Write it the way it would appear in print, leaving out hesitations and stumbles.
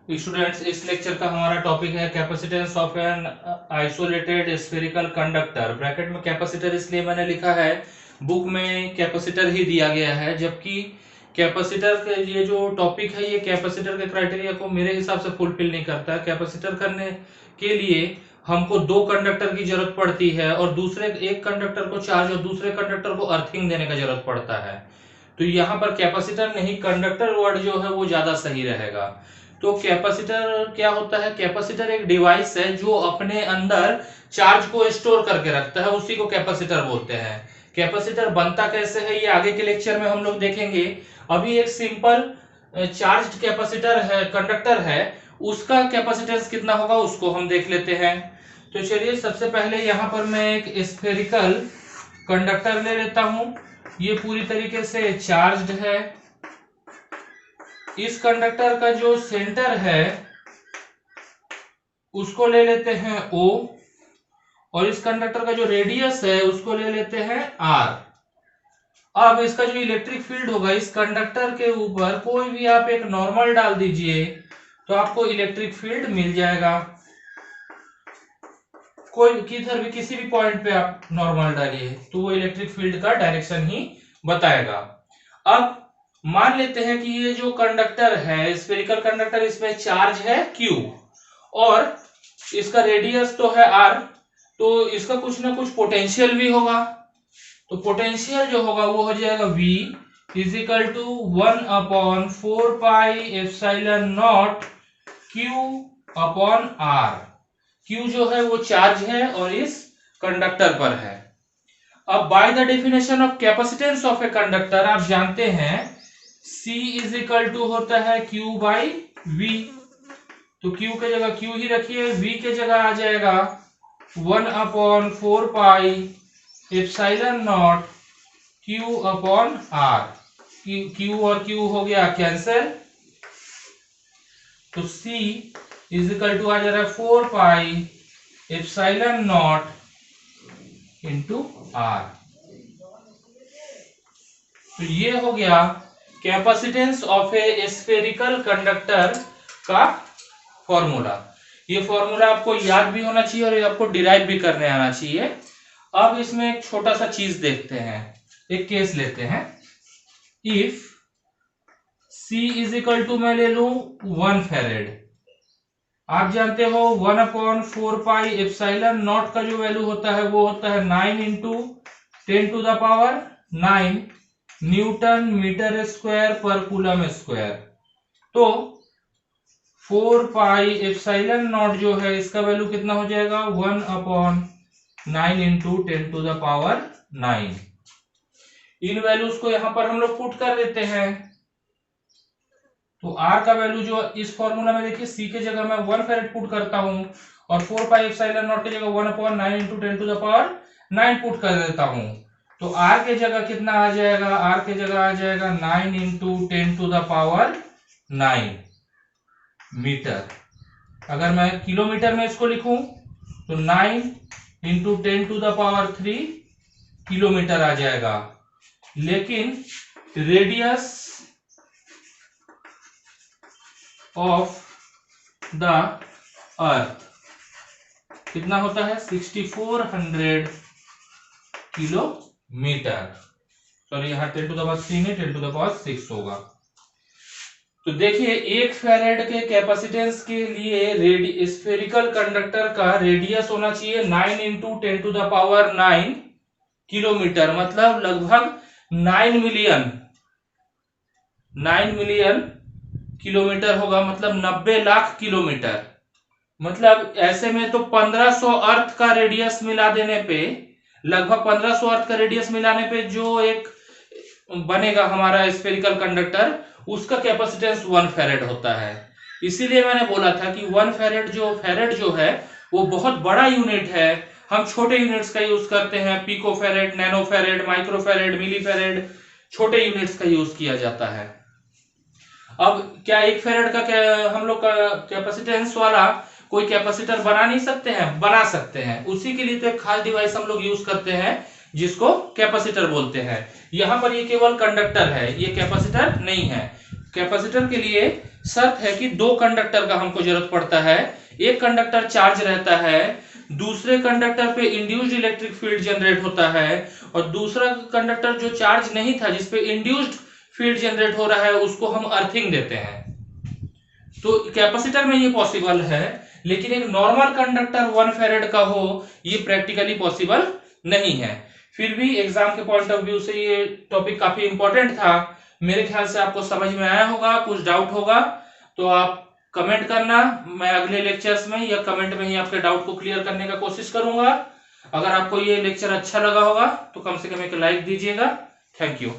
Students, इस lecture का हमारा टॉपिक है capacitance of an isolated spherical conductor. Bracket में कैपेसिटर इसलिए मैंने लिखा है, बुक में कैपेसिटर ही दिया गया है, जबकि कैपेसिटर के ये जो टॉपिक है ये कैपेसिटर के क्राइटेरिया को मेरे हिसाब से फुलफिल नहीं करता है। कैपेसिटर करने के लिए हमको दो कंडक्टर की जरूरत पड़ती है और दूसरे एक कंडक्टर को चार्ज और दूसरे कंडक्टर को अर्थिंग देने का जरूरत पड़ता है। तो यहाँ पर कैपेसिटर नहीं, कंडक्टर वर्ड जो है वो ज्यादा सही रहेगा। तो कैपेसिटर क्या होता है? कैपेसिटर एक डिवाइस है जो अपने अंदर चार्ज को स्टोर करके रखता है, उसी को कैपेसिटर बोलते हैं। कैपेसिटर बनता कैसे है ये आगे के लेक्चर में हम लोग देखेंगे। अभी एक सिंपल चार्ज्ड कैपेसिटर है, कंडक्टर है, उसका कैपेसिटेंस कितना होगा उसको हम देख लेते हैं। तो चलिए, सबसे पहले यहाँ पर मैं एक स्फेरिकल कंडक्टर ले लेता हूं। ये पूरी तरीके से चार्ज्ड है। इस कंडक्टर का जो सेंटर है उसको ले लेते हैं O, और इस कंडक्टर का जो रेडियस है उसको ले लेते हैं R। अब इसका जो इलेक्ट्रिक फील्ड होगा, इस कंडक्टर के ऊपर कोई भी आप एक नॉर्मल डाल दीजिए तो आपको इलेक्ट्रिक फील्ड मिल जाएगा। कोई किधर भी किसी भी पॉइंट पे आप नॉर्मल डालिए तो वो इलेक्ट्रिक फील्ड का डायरेक्शन ही बताएगा। अब मान लेते हैं कि ये जो कंडक्टर है स्फेरिकल कंडक्टर, इसमें चार्ज है Q और इसका रेडियस तो है R, तो इसका कुछ ना कुछ पोटेंशियल भी होगा। तो पोटेंशियल जो होगा वो हो जाएगा V is equal to 1/4 pi epsilon naught Q upon R। Q जो है वो चार्ज है और इस कंडक्टर पर है। अब by the definition of capacitance of a conductor आप जानते हैं C इज इक्वल टू होता है Q बाई V। तो Q के जगह Q ही रखिए, V के जगह आ जाएगा 1/4 pi epsilon naught Q upon R। Q और Q हो गया कैंसिल, तो C इज इक्वल टू आ जा रहा है 4 पाई एप्सिलॉन नॉट इंटू R। तो ये हो गया capacitance of A spherical conductor का फॉर्मूला। ये फॉर्मूला आपको याद भी होना चाहिए और आपको डिराइव भी करने आना चाहिए। अब इसमें एक छोटा सा चीज देखते हैं, एक केस लेते हैं। If C is equal to मैं ले लूं 1 फैरेड। आप जानते हो 1/4 पाई एप्सिलॉन नॉट का जो वैल्यू होता है वो होता है 9 into 10 to the power 9 newton metre square पर कूलम स्क्वायर। तो 4 पाई एप्सिलॉन नॉट जो है इसका वैल्यू कितना हो जाएगा 1/9 इंटू 10 टू द पावर 9। इन वैल्यूज को यहां पर हम लोग पुट कर देते हैं। तो R का वैल्यू जो इस फॉर्मूला में देखिए, C के जगह मैं 1 फैरेड पुट करता हूं और 4 पाई एप्सिलॉन नॉट की जगह 1/9 into 10 to the power 9 put कर देता हूं। तो R के जगह कितना आ जाएगा? R के जगह आ जाएगा 9 into 10 to the power 9 metre. अगर मैं किलोमीटर में इसको लिखूं तो 9 into 10 to the power 3 kilometre आ जाएगा। लेकिन रेडियस ऑफ द अर्थ कितना होता है? 6400 किलोमीटर। सॉरी, यहाँ 10 टू द पावर 3 है, 10 टू द पावर 6 होगा। तो देखिए, 1 फैरेड के कैपेसिटेंस के लिए स्फेरिकल कंडक्टर का रेडियस होना चाहिए 9 into 10 to the power 9 kilometre, मतलब लगभग 9 मिलियन किलोमीटर होगा, मतलब 90 लाख किलोमीटर। मतलब ऐसे में तो 1500 अर्थ का रेडियस मिला देने पे, लगभग 1500 अर्थ का रेडियस मिलाने पे जो एक बनेगा हमारा स्फेरिकल कंडक्टर, उसका कैपेसिटेंस 1 फैरेड होता है। इसीलिए मैंने बोला था कि 1 फैरेड जो है वो बहुत बड़ा यूनिट है। हम छोटे यूनिट्स का यूज करते हैं, pico farad, nano farad, micro farad, milli farad, छोटे यूनिट्स का यूज किया जाता है। अब क्या 1 फैरेड का हम लोग का कैपेसिटेंस वाला कोई कैपेसिटर बना नहीं सकते हैं? बना सकते हैं। उसी के लिए तो एक खास डिवाइस हम लोग यूज करते हैं जिसको कैपेसिटर बोलते हैं। यहां पर ये केवल कंडक्टर है, ये कैपेसिटर नहीं है। कैपेसिटर के लिए शर्त है कि दो कंडक्टर का हमको जरूरत पड़ता है, एक कंडक्टर चार्ज रहता है, दूसरे कंडक्टर पे इंड्यूस्ड इलेक्ट्रिक फील्ड जनरेट होता है, और दूसरा कंडक्टर जो चार्ज नहीं था जिसपे इंड्यूस्ड फील्ड जनरेट हो रहा है उसको हम अर्थिंग देते हैं। तो कैपेसिटर में ये पॉसिबल है, लेकिन एक नॉर्मल कंडक्टर 1 फैरेड का हो ये प्रैक्टिकली पॉसिबल नहीं है। फिर भी एग्जाम के पॉइंट ऑफ व्यू से ये टॉपिक काफी इंपॉर्टेंट था। मेरे ख्याल से आपको समझ में आया होगा। कुछ डाउट होगा तो आप कमेंट करना, मैं अगले लेक्चर्स में या कमेंट में ही आपके डाउट को क्लियर करने का कोशिश करूंगा। अगर आपको ये लेक्चर अच्छा लगा होगा तो कम से कम एक लाइक दीजिएगा। Thank you.